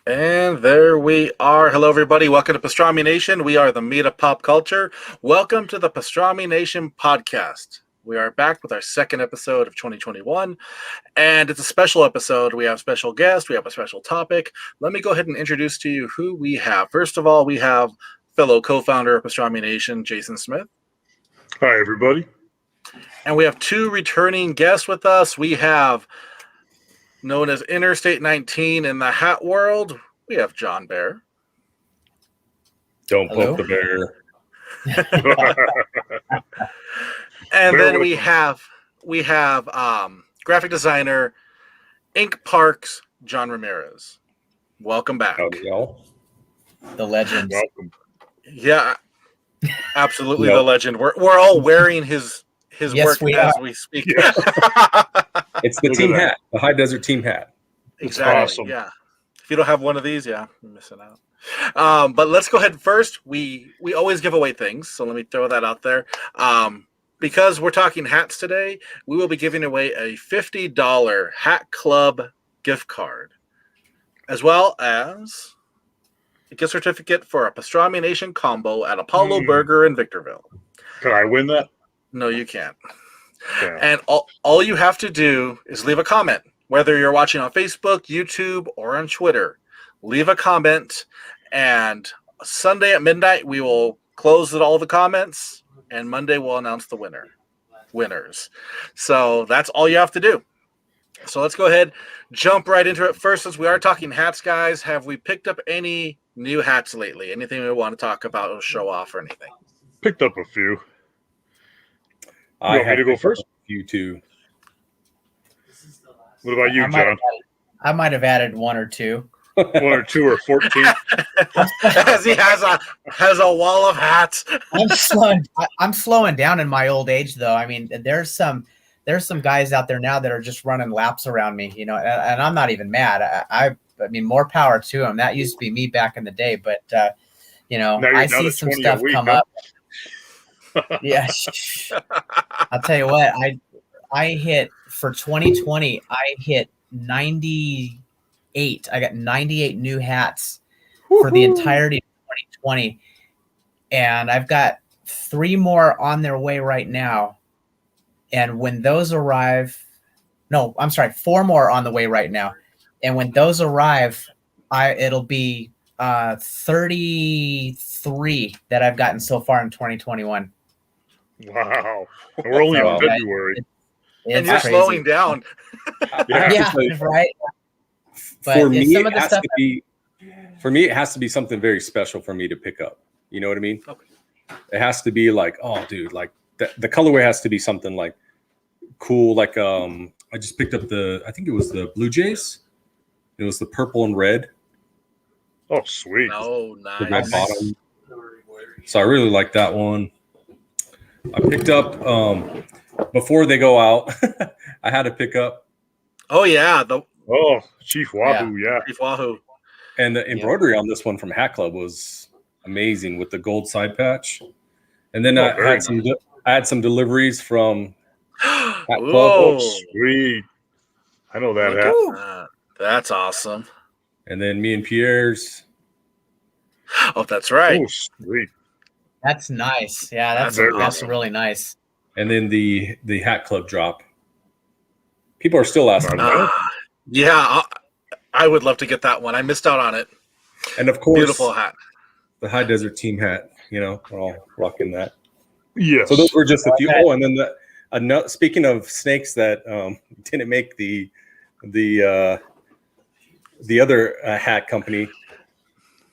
And there we are. Hello, everybody. Welcome to Pastrami Nation. We are the meat of pop culture. Welcome to the Pastrami Nation podcast. We are back with our second episode of 2021, and it's a special episode. We have special guests. We have a special topic. Let me go ahead and introduce to you who we have. First of all, we have fellow co-founder of Pastrami Nation, Jason Smith. Hi, everybody. And we have two returning guests with us. We have known as Interstate 19 in the hat world, we have John Beare. Don't poke the bear. And then we have graphic designer, Ink Parks, John Ramirez. Welcome back. Howdy, y'all. The legend. Welcome. Yeah, absolutely. The legend. We're all wearing his work as we speak. Yes. It's the team hat, the High Desert team hat. Exactly. Awesome. Yeah. If you don't have one of these, you're missing out. But let's go ahead first. We always give away things, so let me throw that out there. Because we're talking hats today, we will be giving away a $50 Hat Club gift card, as well as a gift certificate for a Pastrami Nation Combo at Apollo Burger in Victorville. Can I win that? No, you can't. Yeah. And all you have to do is leave a comment, whether you're watching on Facebook, YouTube, or on Twitter. Leave a comment, and Sunday at midnight, we will close all the comments, and Monday we'll announce the winners. So that's all you have to do. So let's go ahead, jump right into it. First, since we are talking hats, guys, have we picked up any new hats lately? Anything we want to talk about or show off or anything? Picked up a few. I want me to go first? You two. What about you, John? I might have added one or two. 1 or 2 or 14? As he has a wall of hats. I'm slowing down in my old age, though. I mean, there's some guys out there now that are just running laps around me, and I'm not even mad. I mean, more power to them. That used to be me back in the day, but I see some stuff come up. Yeah, I'll tell you what. I hit for 2020. I hit 98. I got 98 new hats for the entirety of 2020, and I've got 3 more on their way right now. And when those arrive, 4 more on the way right now. And when those arrive, it'll be 33 that I've gotten so far in 2021. Wow. And we're only in February. And you're crazy. slowing down. Yeah, right. But for me, it has to be something very special for me to pick up. You know what I mean? Okay. It has to be like, oh, dude, like the colorway has to be something like cool. Like I just picked up I think it was the Blue Jays. It was the purple and red. Oh, sweet. Oh, nice. The red bottom. So I really like that one. I picked up before they go out. I had to pick up. Oh yeah, Chief Wahoo, yeah. Chief Wahoo. And the embroidery on this one from Hat Club was amazing with the gold side patch. And then I had some deliveries from Hat Club. Whoa. Oh, sweet. I know that hat. That's awesome. And then me and Pierre's. Oh, that's right. Oh, sweet. That's nice. Yeah, that's awesome. really nice. And then the Hat Club drop. People are still asking. Yeah, I would love to get that one. I missed out on it. And of course, beautiful hat. The High Desert team hat. We're all rocking that. Yes. So those were just a few. Oh, and then speaking of snakes that didn't make the other hat company,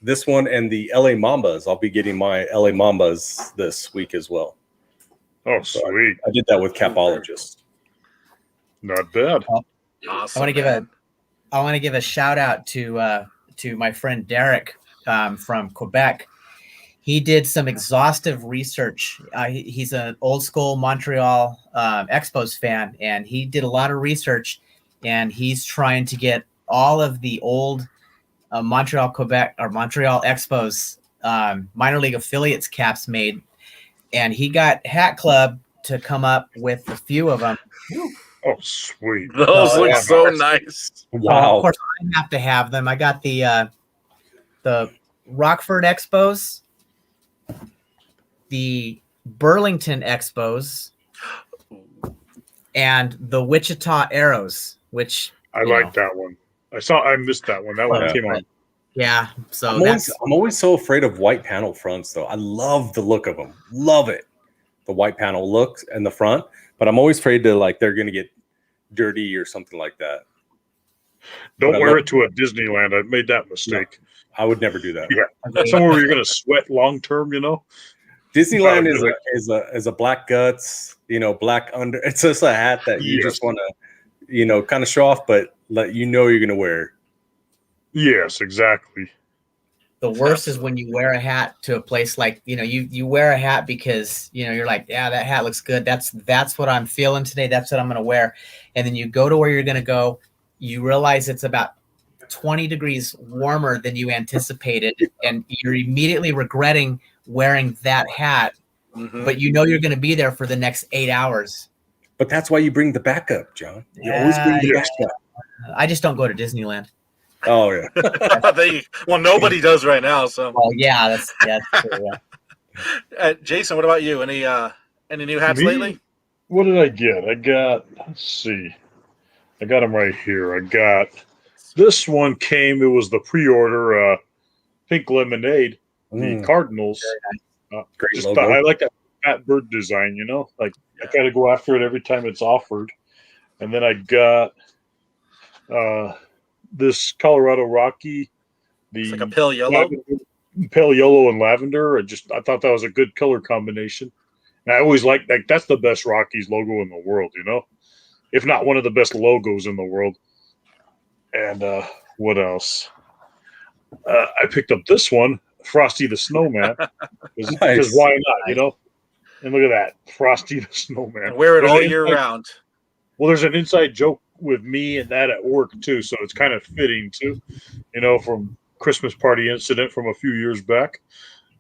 this one and the LA Mambas. I'll be getting my LA Mambas this week as well. Oh, So sweet. I did that with Capologist. Not bad. Awesome. I want to give a shout out to my friend Derek from Quebec. He did some exhaustive research. He's an old school Montreal Expos fan, and he did a lot of research, and he's trying to get all of the old Montreal Expos minor league affiliates caps made, and he got Hat Club to come up with a few of them. Oh, sweet. Those look so nice. Wow. Of course, I have to have them. I got the the Rockford Expos, the Burlington Expos, and the Wichita Arrows, which I like that one. I missed that one. That one came on. Yeah, so I'm always so afraid of white panel fronts, though. I love the look of them, love it, the white panel look and the front. But I'm always afraid to like they're gonna get dirty or something like that. Don't wear it to a Disneyland. I've made that mistake. No, I would never do that. Yeah, somewhere where you're gonna sweat long term. Disneyland is a black guts, black under. It's just a hat that you just want to, kind of show off, but let you're gonna wear. Yes, exactly. The worst is when you wear a hat to a place like, you wear a hat because, you're like, yeah, that hat looks good. That's what I'm feeling today. That's what I'm going to wear. And then you go to where you're going to go. You realize it's about 20 degrees warmer than you anticipated. And you're immediately regretting wearing that hat, but you're going to be there for the next 8 hours. But that's why you bring the backup, John. You always bring the backup. I just don't go to Disneyland. Oh yeah. Nobody does right now. So. Oh yeah, that's true. Yeah. Jason, what about you? Any new hats lately? What did I get? Let's see. I got them right here. I got this one came. It was the pre-order pink lemonade, the Cardinals. Great logo. I like that fat bird design. Like I got to go after it every time it's offered. And then I got this Colorado Rocky, it's like a pale yellow, and lavender. I thought that was a good color combination. And I always like that's the best Rockies logo in the world, if not one of the best logos in the world. And what else? I picked up this one, Frosty the Snowman, because why not, And look at that, Frosty the Snowman. And wear it all year round. Well, there's an inside joke with me and that at work too, so it's kind of fitting too, from Christmas party incident from a few years back.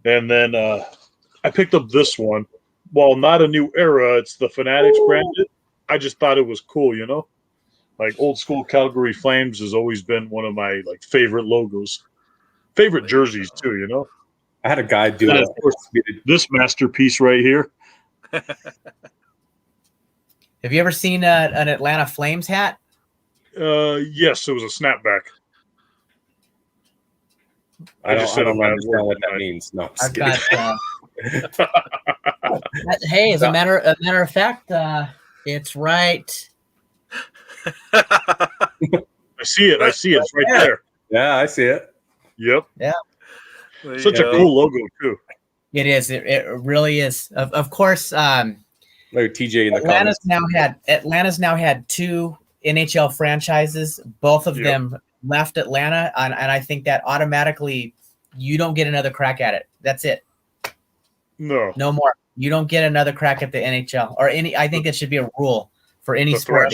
And then I picked up this one. While not a new era, it's the Fanatics branded. I just thought it was cool, like old school Calgary Flames has always been one of my favorite logos, favorite jerseys too. I had a guy do this masterpiece right here. Have you ever seen an Atlanta Flames hat? Yes, it was a snapback. I don't understand what that means. No, I've got. Hey, as a matter of fact, it's right. I see it. It's right there. Yeah, I see it. Yep. Yeah. Such a cool logo too. It is. It really is. Of course. Like TJ in the comments. Atlanta's now had 2 NHL franchises. Both of them left Atlanta, and I think that automatically you don't get another crack at it. That's it. No more. You don't get another crack at the NHL or any. I think it should be a rule for any sport.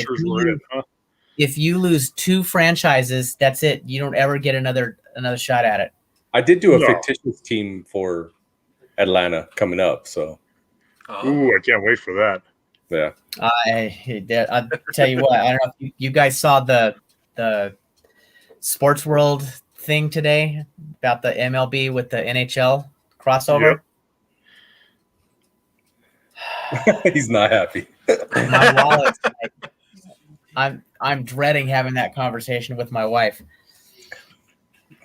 If you lose 2 franchises, that's it. You don't ever get another shot at it. I did do a fictitious team for Atlanta coming up, so. Ooh, I can't wait for that. Yeah. I'll tell you what. I don't know if you guys saw the Sports World thing today about the MLB with the NHL crossover. Yep. He's not happy. My wallet's I'm dreading having that conversation with my wife.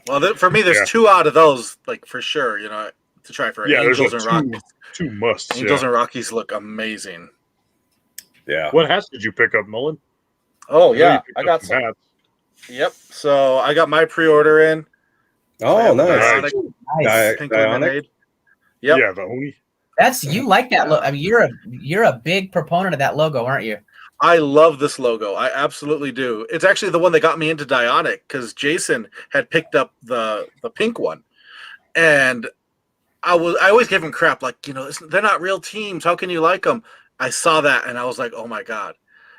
Well, for me, there's 2 out of those, for sure. To try for Angels and Rockies. 2 musts. Angels and Rockies look amazing. Yeah. What hats did you pick up, Nolan? Oh yeah, I got some. Hats. Yep. So I got my pre-order in. Oh, nice. Pink lemonade. Yep. Yeah, the Oni. You like that look. I mean, you're a big proponent of that logo, aren't you? I love this logo. I absolutely do. It's actually the one that got me into Dionic because Jason had picked up the pink one, and I always gave him crap, they're not real teams. How can you like them? I saw that and I was like, oh my god.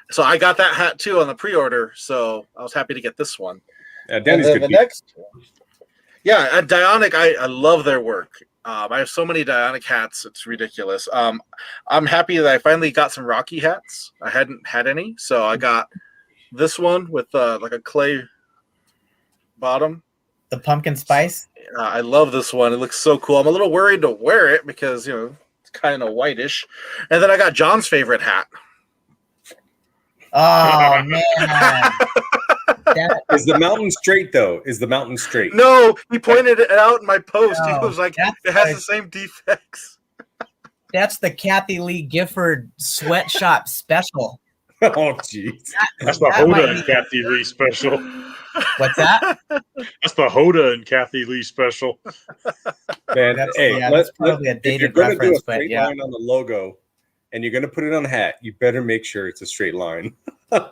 So I got that hat too on the pre-order. So I was happy to get this one. Yeah, Danny's good. At Dionic, I love their work. I have so many Dionic hats, it's ridiculous. I'm happy that I finally got some Rocky hats. I hadn't had any, so I got this one with like a clay bottom. The pumpkin spice. I love this one. It looks so cool. I'm a little worried to wear it because, it's kind of whitish. And then I got John's favorite hat. Oh man. Is the mountain straight though? Is the mountain straight? No, he pointed it out in my post. No, He was like, it has the same defects. That's the Kathy Lee Gifford sweatshop special. Oh, jeez. That's the Hoda and Kathy Lee special. What's that? That's the Hoda and Kathy Lee special. Man, that's probably a if you're dated going to do a reference, but straight yeah. line on the logo and you're going to put it on a hat, you better make sure it's a straight line. Well,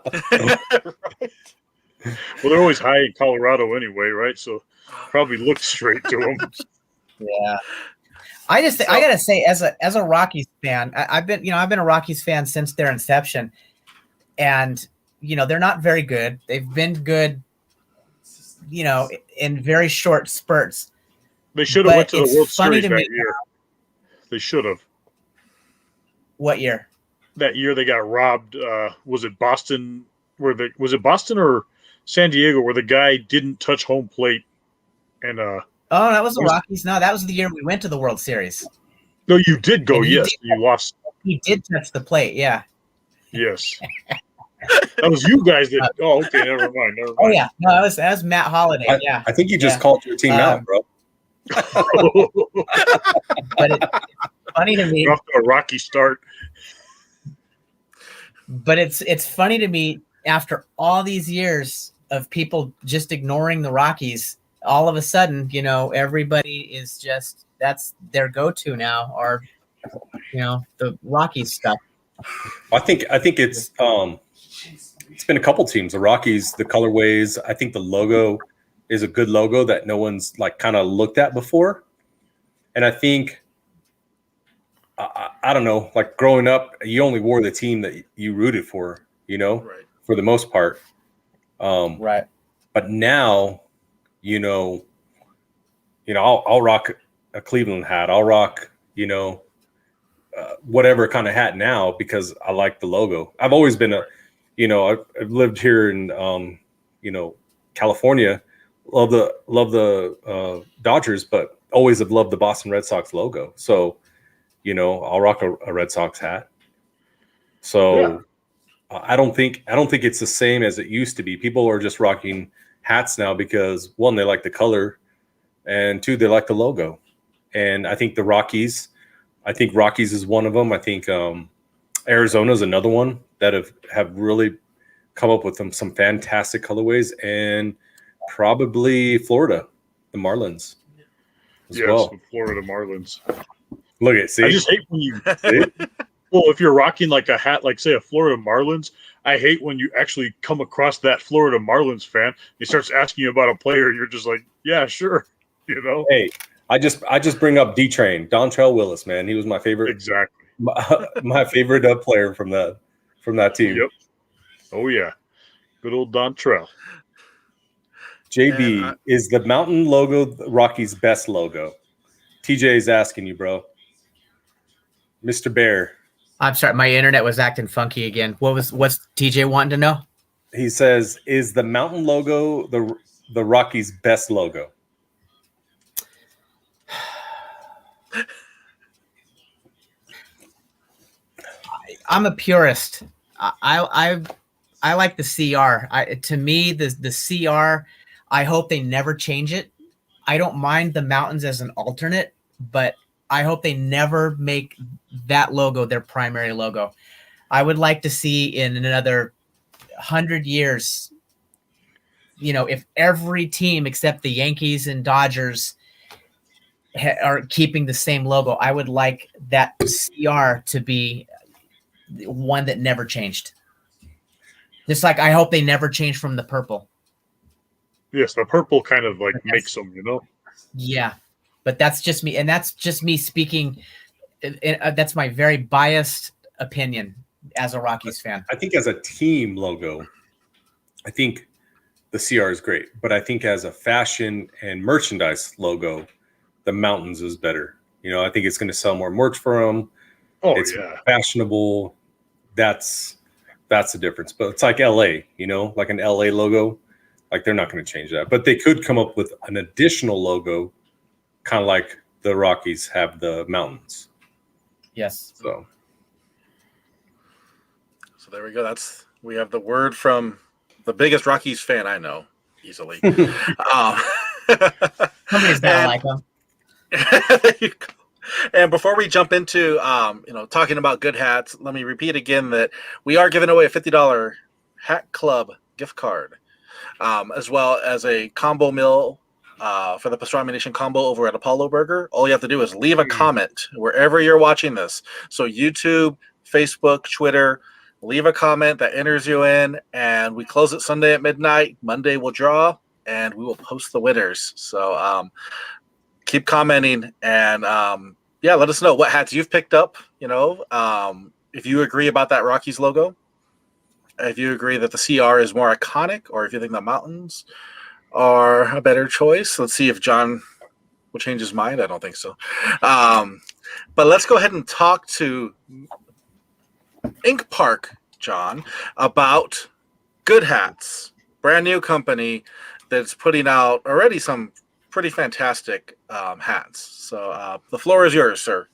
they're always high in Colorado anyway, right? So probably look straight to them. Yeah. I gotta say, as a Rockies fan, I've been a Rockies fan since their inception, and they're not very good. They've been good, in very short spurts. They should have went to the it's World funny Series to that me year. They should have. What year? That year they got robbed. Was it Boston? Was it Boston or San Diego where the guy didn't touch home plate? And Oh, that was the Rockies. No, that was the year we went to the World Series. no, you did go. And he Yes, did. you lost. He did touch the plate. Yeah. Yes, that was you guys that. Oh, okay, never mind. Oh yeah. No, that was Matt Holliday. Yeah. I think you just called your team out, bro. But it's funny to me. Off to a rocky start. But it's funny to me, after all these years of people just ignoring the Rockies, all of a sudden, everybody is just, that's their go-to now, or the Rockies stuff. I think it's been a couple teams. The Rockies, the colorways. I think the logo is a good logo that no one's kind of looked at before. And I think I don't know, growing up, you only wore the team that you rooted for, Right. for the most part. Right. But now, I'll rock a Cleveland hat. I'll rock, whatever kind of hat now because I like the logo. I've always been I've lived here in, California. Love the Dodgers, but always have loved the Boston Red Sox logo. So, I'll rock a Red Sox hat. So Yeah. I don't think it's the same as it used to be. People are just rocking hats now because one, they like the color, and two, they like the logo. And I think Rockies is one of them. I think Arizona is another one that have really come up with some fantastic colorways, and probably Florida, the Marlins as well. The Florida Marlins. Look at see. I just hate when you. Well, if you're rocking a hat, say a Florida Marlins, I hate when you actually come across that Florida Marlins fan. He starts asking you about a player, you're just like, yeah, sure, Hey, I just bring up D-Train, Dontrell Willis, man. He was my favorite. Exactly. My favorite player from that team. Yep. Oh yeah, good old Dontrell. JB, is the mountain logo the Rockies' best logo? TJ is asking you, bro. Mr. Beare. I'm sorry, my internet was acting funky again. What's TJ wanting to know? He says, is the mountain logo the Rockies' best logo? I'm a purist. I like the CR. To me, the CR, I hope they never change it. I don't mind the mountains as an alternate, but I hope they never make that logo their primary logo. I would like to see in another 100 years, if every team except the Yankees and Dodgers are keeping the same logo, I would like that CR to be one that never changed. Just like I hope they never change from the purple. Yes, the purple kind of makes them, Yeah, but that's just me, and that's just me speaking. That's my very biased opinion as a Rockies fan. I think as a team logo, I think the CR is great, but I think as a fashion and merchandise logo, the mountains is better. I think it's going to sell more merch for them. Oh, it's yeah. Like they're not going to change that, but they could come up with an additional logo, kind of like the Rockies have the mountains. Yes. So there we go. We have the word from the biggest Rockies fan I know, easily. Somebody's got to like them. There you go. And before we jump into talking about good hats, let me repeat again that we are giving away a $50 Hat Club gift card, as well as a combo meal for the Pastrami Nation Combo over at Apollo Burger. All you have to do is leave a comment wherever you're watching this. So YouTube, Facebook, Twitter, leave a comment that enters you in, and we close it Sunday at midnight. Monday we'll draw, and we will post the winners. So keep commenting, and let us know what hats you've picked up. If you agree about that Rockies logo, if you agree that the CR is more iconic, or if you think the mountains are a better choice. Let's see if John will change his mind. I don't think so. But let's go ahead and talk to Ink Park, John, about Good Hats, brand new company that's putting out already some pretty fantastic hats. So the floor is yours, sir.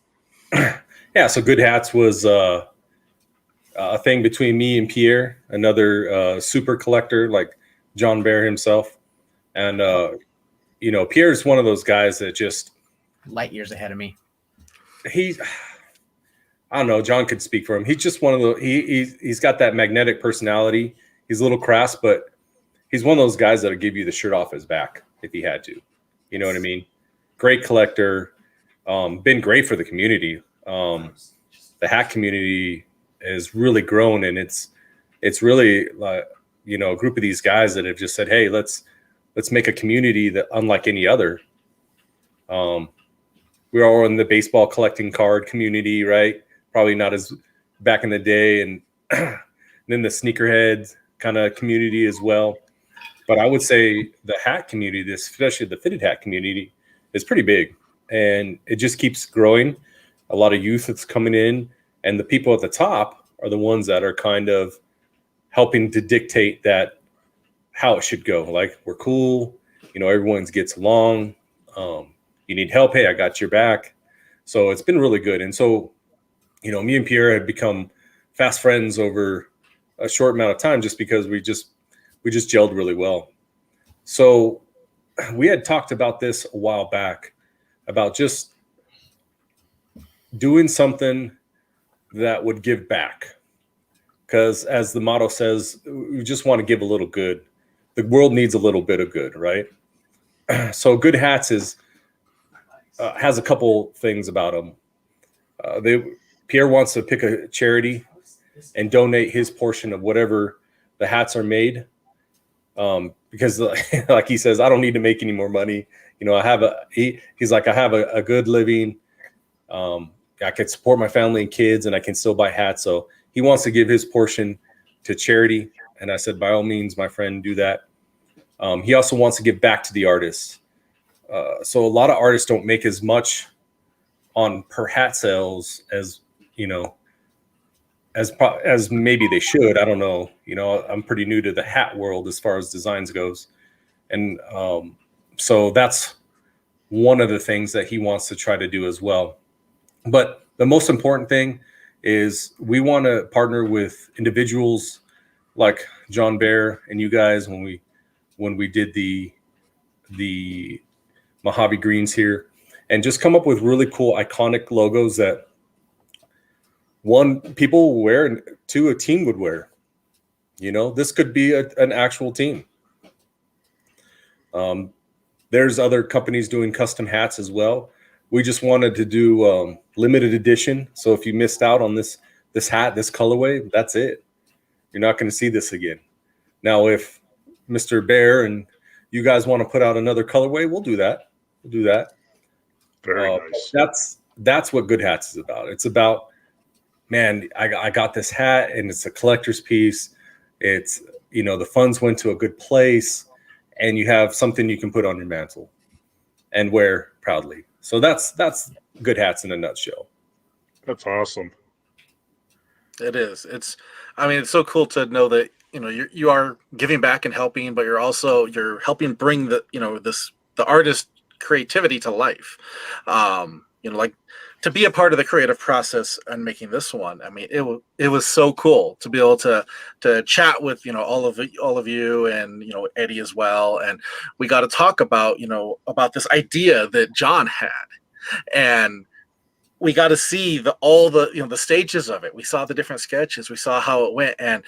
Yeah, so Good Hats was a thing between me and Beare, another super collector like John Beare himself. And, Pierre's one of those guys that just light years ahead of me. I don't know, John could speak for him. He's just one of the, he's got that magnetic personality. He's a little crass, but he's one of those guys that'll give you the shirt off his back if he had to. You know what I mean? Great collector, been great for the community. The hat community has really grown, and it's really a group of these guys that have just said, hey, let's make a community that unlike any other. We're all in the baseball collecting card community, right? Probably not as back in the day, and then the sneakerhead kind of community as well. But I would say the hat community, especially the fitted hat community, is pretty big, and it just keeps growing. A lot of youth that's coming in, and the people at the top are the ones that are kind of helping to dictate that how it should go. Like, we're cool, everyone gets along. You need help, hey, I got your back. So it's been really good. And so, me and Beare have become fast friends over a short amount of time, just because we just gelled really well. So we had talked about this a while back, about just doing something that would give back. Because as the motto says, we just want to give a little good. The world needs a little bit of good, right? So Good Hats has a couple things about them. Beare wants to pick a charity and donate his portion of whatever the hats are made. Because like he says, I don't need to make any more money. He's like, I have a good living. I can support my family and kids, and I can still buy hats. So he wants to give his portion to charity. And I said, by all means, my friend, do that. He also wants to give back to the artists. So a lot of artists don't make as much on per hat sales as maybe they should. I don't know. I'm pretty new to the hat world as far as designs goes. And so that's one of the things that he wants to try to do as well. But the most important thing is we want to partner with individuals like John Beare and you guys when we did the Mojave Greens here, and just come up with really cool iconic logos that one, people will wear, and two, a team would wear. This could be an actual team. There's other companies doing custom hats as well. We just wanted to do limited edition. So if you missed out on this hat, this colorway, that's it. You're not going to see this again. Now, if Mr. Beare and you guys want to put out another colorway, we'll do that. Very nice. That's what Good Hats is about. It's about, man, I got this hat, and it's a collector's piece. It's, the funds went to a good place, and you have something you can put on your mantle and wear proudly. So that's Good Hats in a nutshell. That's awesome. It is. It's so cool to know that, you are giving back and helping, but you're helping bring the artist creativity to life. Like to be a part of the creative process and making this one. I mean, it was so cool to be able to chat with all of you and Eddie as well, and we got to talk about about this idea that John had, and we got to see all the stages of it. We saw the different sketches, we saw how it went, and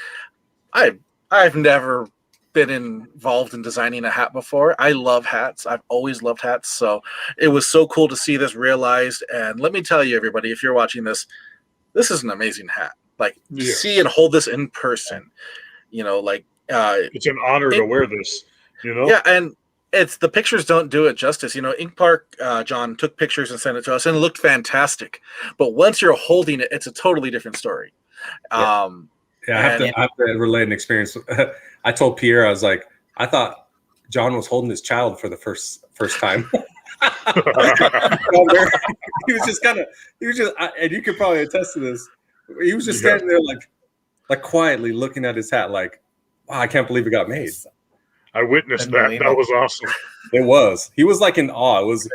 I've never been involved in designing a hat before. I love hats. I've always loved hats. So it was so cool to see this realized. And let me tell you, everybody, if you're watching this is an amazing hat. Like see and hold this in person, it's an honor to wear this, Yeah. And the pictures don't do it justice. Ink Park, John took pictures and sent it to us and it looked fantastic. But once you're holding it, it's a totally different story. Yeah. I have to relay an experience. I told Pierre, I was like, I thought John was holding his child for the first time. He was just and you could probably attest to this. He was just standing there like quietly looking at his hat like, wow, I can't believe it got made. I witnessed that. That was awesome. It was. He was like in awe. It was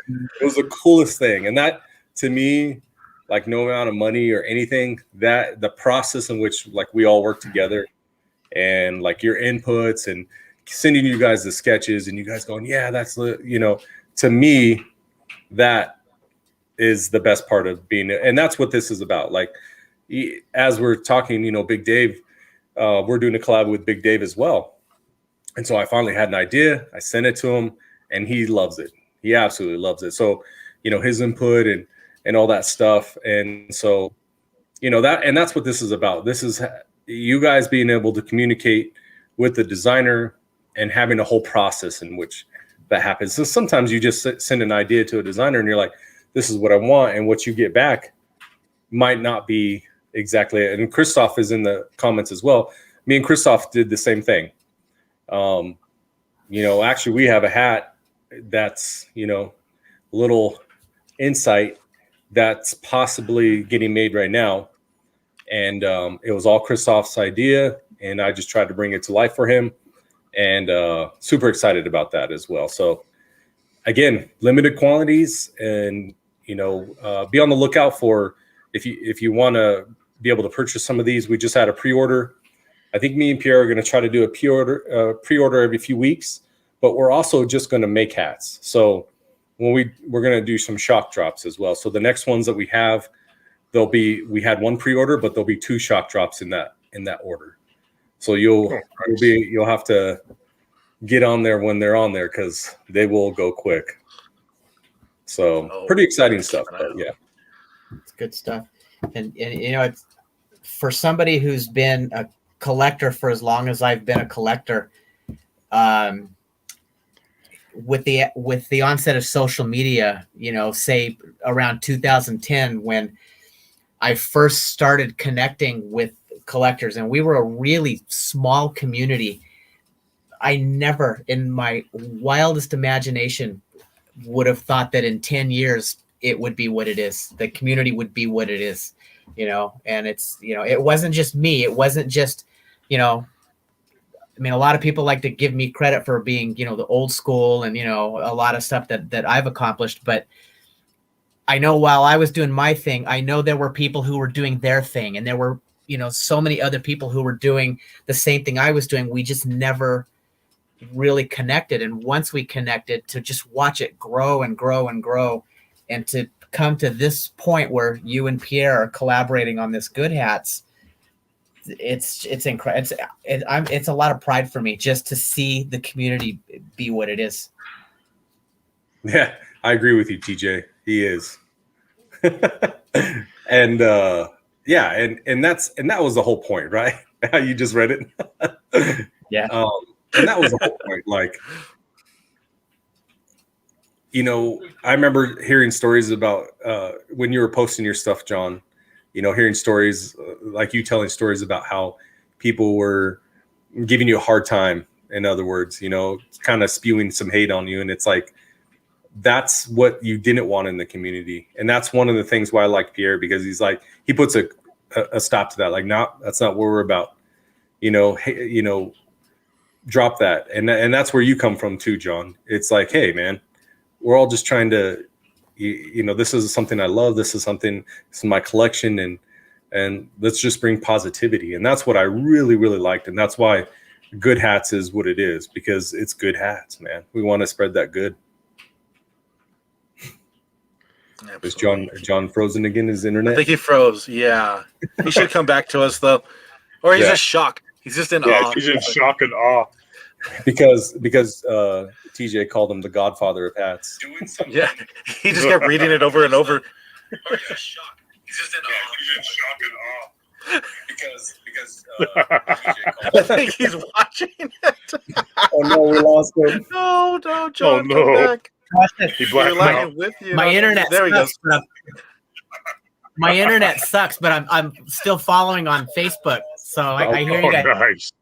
the coolest thing. And that to me, like no amount of money or anything, that the process in which like we all work together and like your inputs and sending you guys the sketches and you guys going, yeah, that's to me, that is the best part of being, and that's what this is about. Like as we're talking, Big Dave, we're doing a collab with Big Dave as well. And so I finally had an idea. I sent it to him and he loves it. He absolutely loves it. So, his input and all that stuff. And so, that's what this is about. This is you guys being able to communicate with the designer and having a whole process in which that happens. So sometimes you just send an idea to a designer and you're like, this is what I want. And what you get back might not be exactly it. And Christoph is in the comments as well. Me and Christoph did the same thing. Actually we have a hat that's, little insight that's possibly getting made right now. And it was all Christoph's idea. And I just tried to bring it to life for him. And super excited about that as well. So again, limited quantities, and be on the lookout for if you want to be able to purchase some of these. We just had a pre-order. I think me and Pierre are going to try to do a pre-order every few weeks, but we're also just going to make hats. So when we're going to do some shock drops as well. So the next ones that we have, we had one pre-order, but there'll be 2 shock drops in that order. So you'll have to get on there when they're on there because they will go quick. So pretty exciting stuff. But yeah, it's good stuff. And it's for somebody who's been a collector for as long as I've been a collector. With the onset of social media, say around 2010, when I first started connecting with collectors, and we were a really small community. I never in my wildest imagination would have thought that in 10 years it would be what it is. The community would be what it is, and it's, it wasn't just me. It wasn't just, a lot of people like to give me credit for being, the old school and, a lot of stuff that I've accomplished, but I know while I was doing my thing, I know there were people who were doing their thing, and there were, so many other people who were doing the same thing I was doing. We just never really connected. And once we connected, to just watch it grow and grow and grow, and to come to this point where you and Pierre are collaborating on this Good Hats, it's incredible. It's a lot of pride for me just to see the community be what it is. Yeah, I agree with you, TJ. He is. And that was the whole point, right? How you just read it. Yeah. And that was the whole point. Like, I remember hearing stories about when you were posting your stuff, John, hearing stories like you telling stories about how people were giving you a hard time. In other words, kind of spewing some hate on you. And it's like, that's what you didn't want in the community. And that's one of the things why I like Pierre, because he's like, he puts a stop to that. Like, no, that's not what we're about. drop that. And that's where you come from too, John. It's like, hey man, we're all just trying to, this is something I love. This is my collection, and let's just bring positivity. And that's what I really, really liked. And that's why Good Hats is what it is, because it's good hats, man. We want to spread that good. Absolutely. Is John frozen again? His internet? I think he froze. Yeah. He should come back to us though. Or he's just shocked. He's just in awe. He's in shock and awe. Because TJ called him the godfather of hats. Yeah. He just kept reading it over and over. Or he's just shocked. He's just in awe. He's in shock and awe. Because I think he's watching it. oh no, we lost him. No, John, no. come back. He You're blacked lying out. with you. My internet There he goes. sucks. My internet sucks, but I'm still following on Facebook, so I hear you guys. Nice.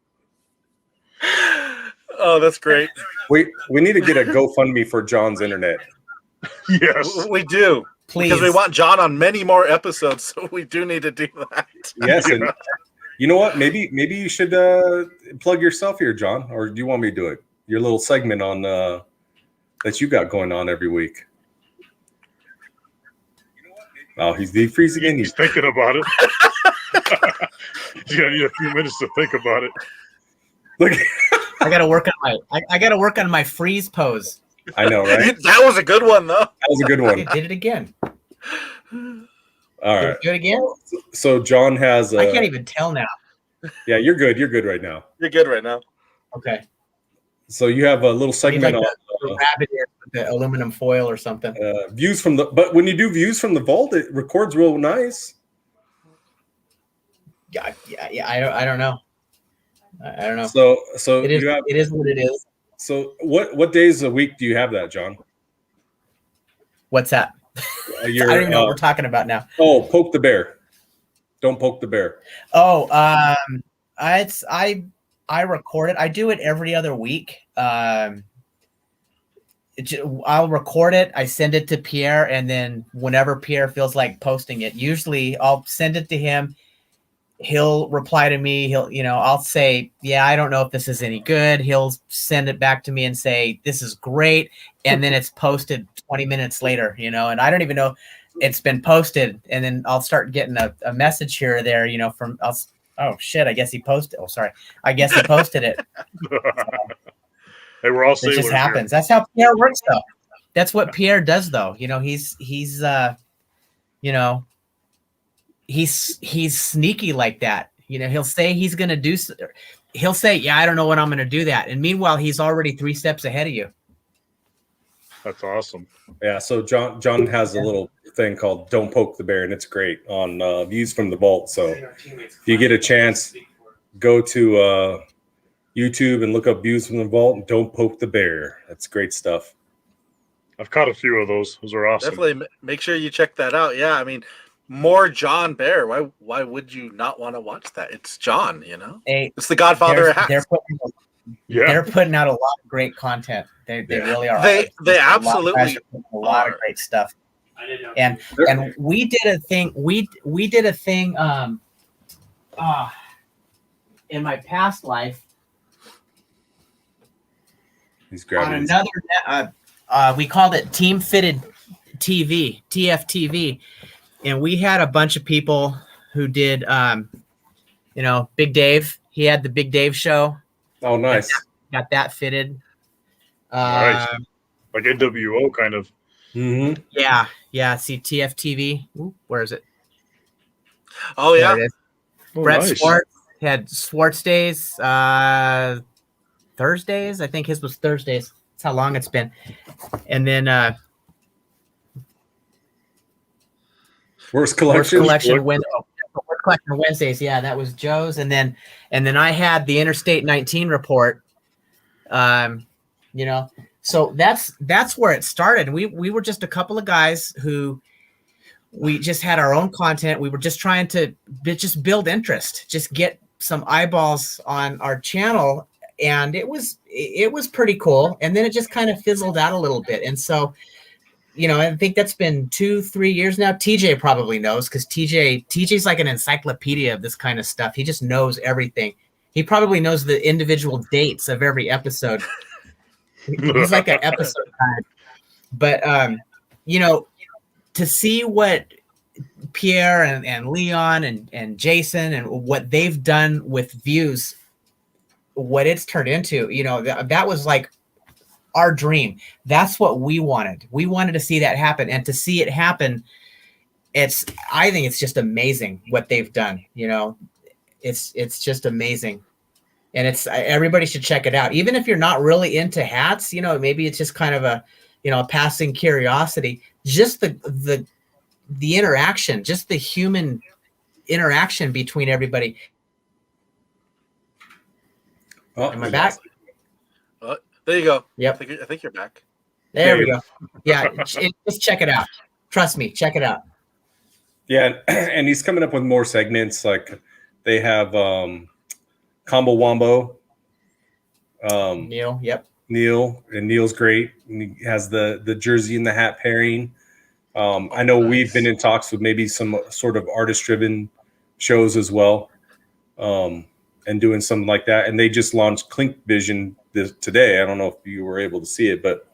Oh, that's great. We need to get a GoFundMe for John's internet. Yes. We do. Please. Because we want John on many more episodes, so we do need to do that. Yes, and you know what? Maybe you should plug yourself here, John, or do you want me to do it? Your little segment on that you got going on every week. Oh, he's deep freeze again. He's thinking about it. He's gonna need a few minutes to think about it. Look, I gotta work on my freeze pose. I know, right? That was a good one, though. That was a good one. I did it again. All right. Do it again. So John has. I can't even tell now. Yeah, you're good. You're good right now. You're good right now. Okay. So you have a little segment on the rabbit ear with the aluminum foil or something. views from the. But when you do views from the vault, it records real nice. Yeah. I don't know. I don't know. So It is. you have. It is what it is. So what days a week do you have that, John? What's that? I don't even know what we're talking about now. Oh, poke the bear. Don't poke the bear. Oh, I record it. I do it every other week. I'll record it. I send it to Pierre, and then whenever Pierre feels like posting it, usually I'll send it to him. He'll reply to me. I'll say, yeah, I don't know if this is any good. He'll send it back to me and say, this is great. And then it's posted 20 minutes later, and I don't even know it's been posted. And then I'll start getting a message here or there, oh shit, I guess he posted. Oh, sorry. I guess he posted it. Hey, we're all It sailors just here. happens. That's how Pierre works though. That's what Pierre does though. He's sneaky like that. He'll say he's going to do. He'll say, yeah, I don't know when I'm going to do that. And meanwhile, he's already 3 steps ahead of you. That's awesome. Yeah. So John has a little thing called "Don't Poke the Bear," and it's great on Views from the Vault. So if you get a chance, go to YouTube and look up Views from the Vault and "Don't Poke the Bear." That's great stuff. I've caught a few of those. Those are awesome. Definitely make sure you check that out. Yeah, I mean, more John Beare. Why would you not want to watch that? It's John, it's the Godfather of hats. They're putting out a lot of great content. They really are. They absolutely a lot of great stuff. And we did a thing. We did a thing. In my past life. He's grabbing on another. We called it Team Fitted TV, TFTV, and we had a bunch of people who did. Big Dave. He had the Big Dave show. Oh, nice. Got that fitted. Nice. Like NWO kind of. Mm-hmm. Yeah. See TFTV. Ooh, where is it? Oh yeah. Brett nice. Swartz had Swartz days. Thursdays. I think his was Thursdays. That's how long it's been. And then Worst Collection Wednesdays. Yeah, that was Joe's. And then I had the Interstate 19 report. So that's where it started. We were just a couple of guys who we just had our own content. We were just trying to just build interest, just get some eyeballs on our channel. And it was pretty cool. And then it just kind of fizzled out a little bit. And so, I think that's been 2-3 years now. TJ probably knows because TJ's like an encyclopedia of this kind of stuff. He just knows everything. He probably knows the individual dates of every episode. He's like an episode guide. But you know, to see what Pierre and Leon and Jason and what they've done with views, what it's turned into, you know, that was like our dream. That's what we wanted. We wanted to see that happen, and to see it happen, I think it's just amazing what they've done. You know, it's just amazing. And everybody should check it out. Even if you're not really into hats, you know, maybe it's just kind of a, you know, a passing curiosity. Just the interaction, just the human interaction between everybody. Oh, Am I back? There you go. Yep. I think you're back. There we go. Yeah, just check it out. Trust me, check it out. Yeah, and he's coming up with more segments. Like they have Combo Wombo. Neil, yep. Neil's great. And he has the jersey and the hat pairing. I know we've been in talks with maybe some sort of artist-driven shows as well, and doing something like that. And they just launched Clink Vision today. I don't know if you were able to see it, but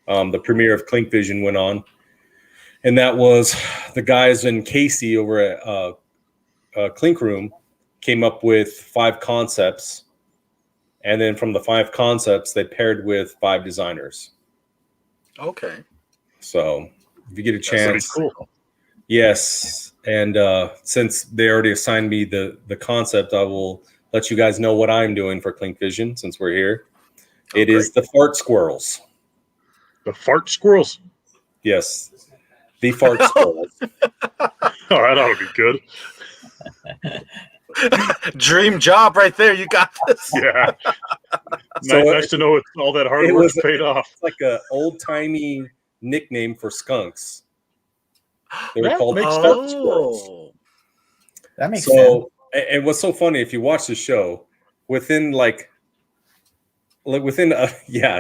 the premiere of Clink Vision went on, and that was the guys in Casey over at Clink Room came up with 5 concepts, and then from the 5 concepts, they paired with 5 designers. Okay. So if you get a chance, That's pretty cool. yes. And since they already assigned me the concept, I will let you guys know what I'm doing for Clink Vision since we're here. It is the fart squirrels. The fart squirrels. Yes, the fart squirrels. Oh, that ought to be good. Dream job right there. You got this. Yeah. So nice to know all that hard work paid off. It's like an old-timey nickname for skunks. They were That called makes fart squirrels. That makes sense. And what's so funny, if you watch the show, within yeah,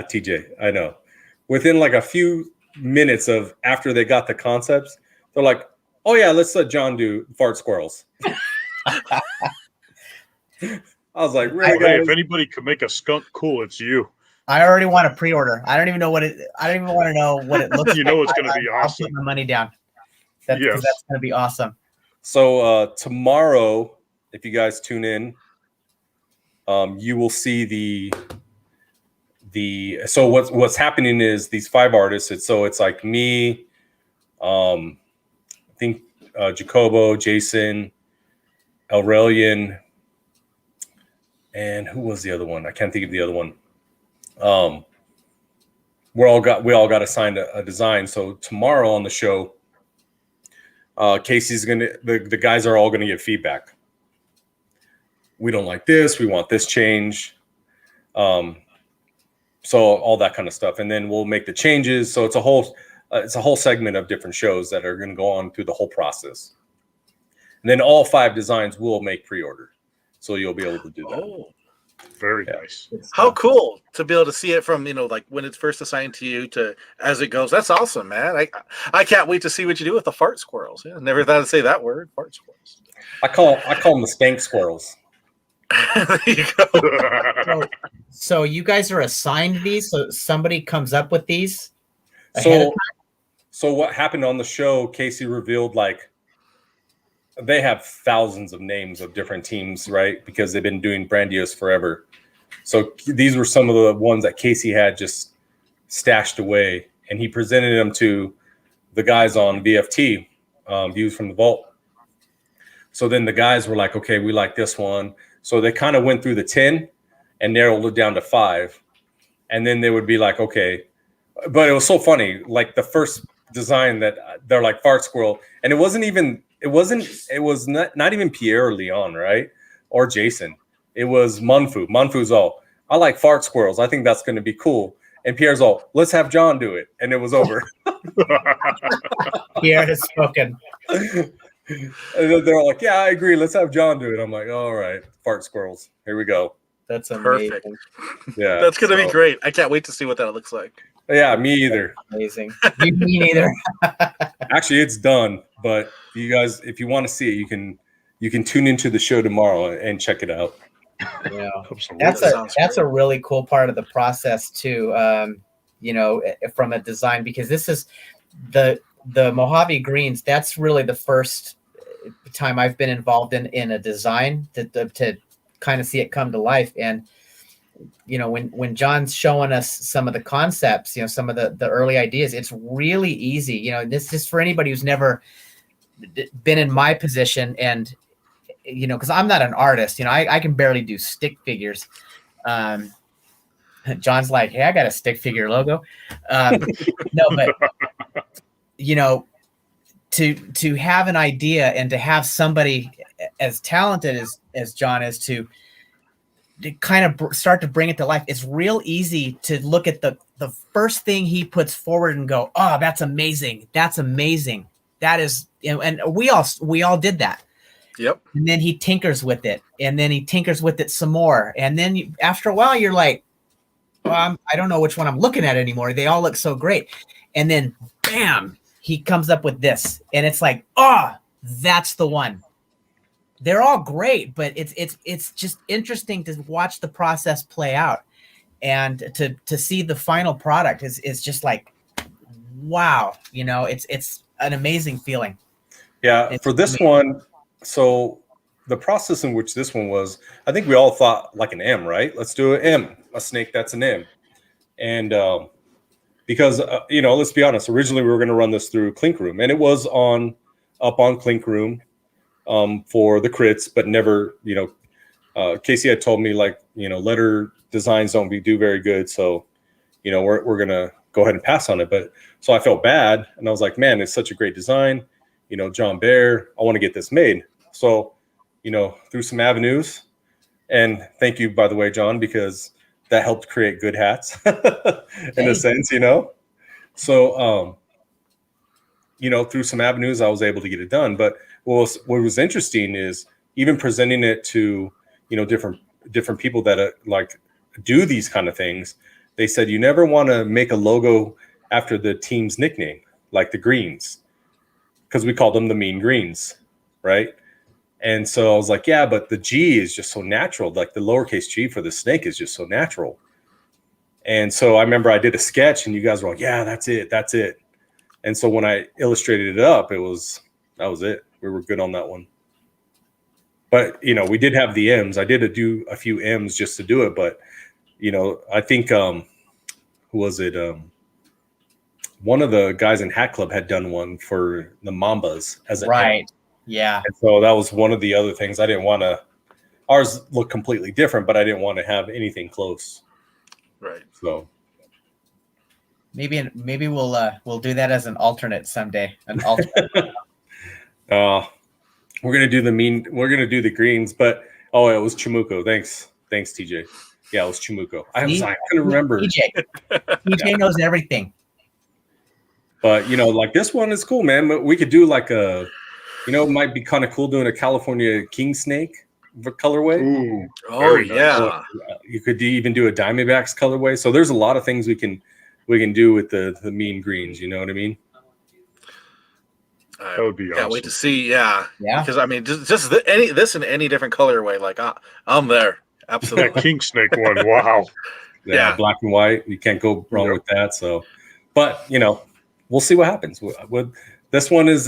TJ, I know. Within like a few minutes of after they got the concepts, they're like, oh yeah, let's let John do fart squirrels. I was like, really, Hey, guys? if anybody could make a skunk cool, it's you. I already want to pre-order. I don't even want to know what it looks like. You know it's going to be I'll awesome. put my money down. Yes. That's going to be awesome. So tomorrow, if you guys tune in, you will see so what's happening is these 5 artists. It's like me, I think Jacobo, Jason, Aurelian, and who was the other one? I can't think of the other one. We all got assigned a design. So tomorrow on the show, Casey's the guys are all gonna give feedback. We don't like this. We want this change. So all that kind of stuff, and then we'll make the changes. So it's a whole segment of different shows that are going to go on through the whole process. And then all 5 designs will make pre-order, so you'll be able to do that. Oh, Very nice. how cool to be able to see it from, you know, like when it's first assigned to you to as it goes. That's awesome, man. I can't wait to see what you do with the fart squirrels. Yeah, never thought I'd say that word, fart squirrels. I call them the skank squirrels. There you go. So you guys are assigned these. So somebody comes up with these. ahead of So what happened on the show? Casey revealed like they have thousands of names of different teams, right? Because they've been doing Brandios forever. So these were some of the ones that Casey had just stashed away, and he presented them to the guys on VFT, Views from the Vault. So then the guys were like, okay, we like this one. So they kind of went through the 10 and narrowed it down to 5. And then they would be like, okay. But it was so funny. Like the first design that they're like fart squirrel. And it was not even Pierre or Leon, right? Or Jason. It was Munfu. Munfu's all, I like fart squirrels. I think that's going to be cool. And Pierre's all, let's have John do it. And it was over. Pierre has spoken. And they're all like, yeah, I agree. Let's have John do it. I'm like, all right, fart squirrels. Here we go. That's amazing. Perfect. Yeah. That's going to be great. I can't wait to see what that looks like. Yeah, me either. Amazing. Me neither. Actually, it's done. But you guys, if you want to see it, you can tune into the show tomorrow and check it out. Yeah, Absolutely. that's a really cool part of the process too. From a design, because this is the Mojave greens. That's really the first time I've been involved in a design to kind of see it come to life. And when John's showing us some of the concepts, some of the early ideas, it's really easy. This is for anybody who's never been in my position, and because I'm not an artist, I can barely do stick figures. John's like, hey, I got a stick figure logo. No, but to have an idea and to have somebody as talented as John is to kind of start to bring it to life, it's real easy to look at the first thing he puts forward and go, oh, that's amazing. That's amazing. That is, and we all did that. Yep. And then he tinkers with it, and then he tinkers with it some more. And then after a while, you're like, well, I don't know which one I'm looking at anymore. They all look so great. And then bam, he comes up with this, and it's like, oh, that's the one. They're all great, but it's just interesting to watch the process play out, and to see the final product is just like, wow, it's an amazing feeling. Yeah, It's for this amazing. one, so the process in which this one was, I think we all thought like an M, right? Let's do an M, a snake that's an M. And because, let's be honest, originally we were going to run this through Clink Room, and it was up on Clink Room for the crits, but never, Casey had told me, like, letter designs don't do very good. So, we're going to go ahead and pass on it. But so I felt bad, and I was like, man, it's such a great design. John Beare, I want to get this made. So, through some avenues, and thank you, by the way, John, because that helped create good hats in a sense, So, through some avenues, I was able to get it done. But what was interesting is even presenting it to, different people that like do these kind of things. They said, you never want to make a logo after the team's nickname, like the Greens, because we called them the Mean Greens, right? And so I was like, yeah, but the G is just so natural. Like the lowercase g for the snake is just so natural. And so I remember I did a sketch, and you guys were like, yeah, that's it. And so when I illustrated it up, that was it. We were good on that one. But, we did have the M's. I did do a few M's just to do it. But, I think, who was it? One of the guys in Hat Club had done one for the Mambas as a Right. M. Yeah. And so that was one of the other things. I didn't want to, ours looked completely different, but I didn't want to have anything close. Right. So Maybe we'll do that as an alternate someday. An alternate. we're gonna do the greens, but it was Chimuko. Thanks, TJ. Yeah, it was Chimuko. I couldn't remember. TJ knows everything. But like this one is cool, man. But we could do like a, it might be kind of cool doing a California king snake colorway. Ooh, Oh very nice. yeah. You could even do a Diamondbacks colorway. So there's a lot of things we can do with the Mean Greens. You know what I mean? I That would be can't awesome. wait to see. Yeah. Yeah. Because I mean, just this in any different colorway, like I'm there. That Absolutely. king snake one. Wow. Yeah. Black and white. You can't go wrong with that. So, but we'll see what happens. This one is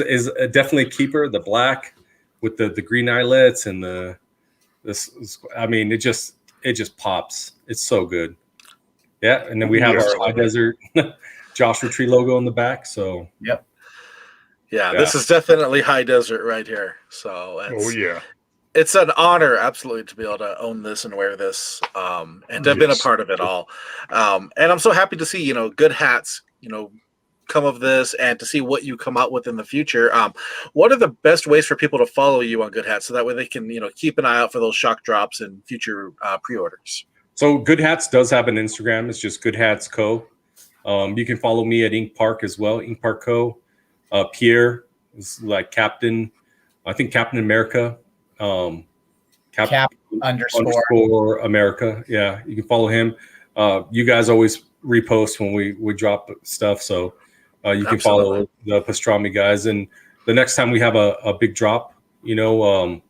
definitely a keeper. The black with the green eyelets and this. I mean, it just pops. It's so good. Yeah, and then we have our High Desert Joshua Tree logo in the back. So Yep. Yeah, this is definitely high desert right here. So it's an honor, absolutely, to be able to own this and wear this, and to have been a part of it all. And I'm so happy to see good hats, come of this, and to see what you come out with in the future. What are the best ways for people to follow you on Good Hats, so that way they can keep an eye out for those shock drops and future pre-orders? So Good Hats does have an Instagram. It's just Good Hats Co. You can follow me at Ink Park as well. Ink Park Co. Pierre is like Captain America. Cap underscore America. Yeah, you can follow him. You guys always repost when we drop stuff, so you can follow the Pastrami guys. And the next time we have a big drop, we'll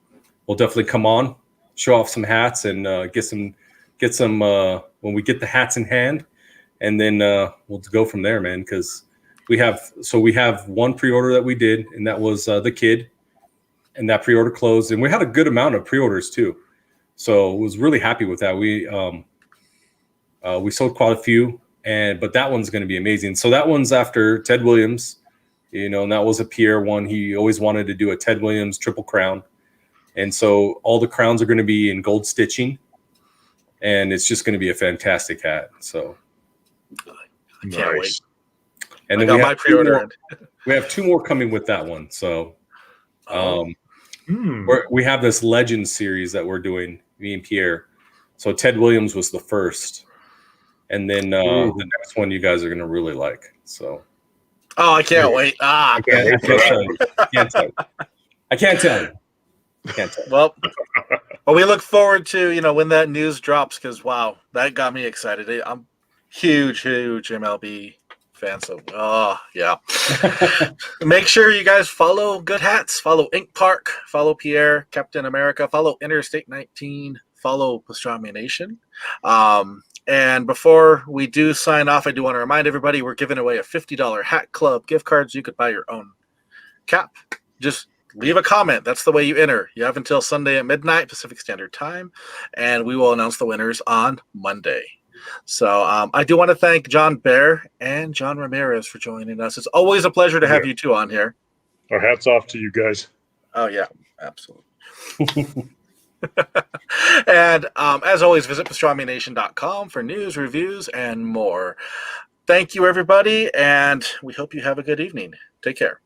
definitely come on show off some hats and get some when we get the hats in hand, and then we'll go from there, man. Because we have one pre-order that we did, and that was the kid, and that pre-order closed, and we had a good amount of pre-orders too. So was really happy with that. We sold quite a few, but that one's going to be amazing. So that one's after Ted Williams, and that was a Beare one. He always wanted to do a Ted Williams triple crown, and so all the crowns are going to be in gold stitching, and it's just going to be a fantastic hat. So I can't wait. And then we have two more coming with that one. So we have this Legend series that we're doing, me and Beare. So Ted Williams was the first, and then the next one you guys are going to really like. So, I can't wait. I can't tell you. I can't tell you. Well, we look forward to when that news drops, because wow, that got me excited. I'm huge MLB fan. So, yeah. Make sure you guys follow Good Hats, follow Ink Park, follow Beare, Captain America, follow Interstate 19, follow Pastrami Nation. And before we do sign off, I do want to remind everybody we're giving away a $50 Hat Club gift cards. You could buy your own cap. Just leave a comment. That's the way you enter. You have until Sunday at midnight Pacific Standard Time, and we will announce the winners on Monday. So I do want to thank John Beare and John Ramirez for joining us. It's always a pleasure to have you two on here. Our hats off to you guys. Oh, yeah, absolutely. And as always, visit pastramination.com for news, reviews, and more. Thank you, everybody, and we hope you have a good evening. Take care.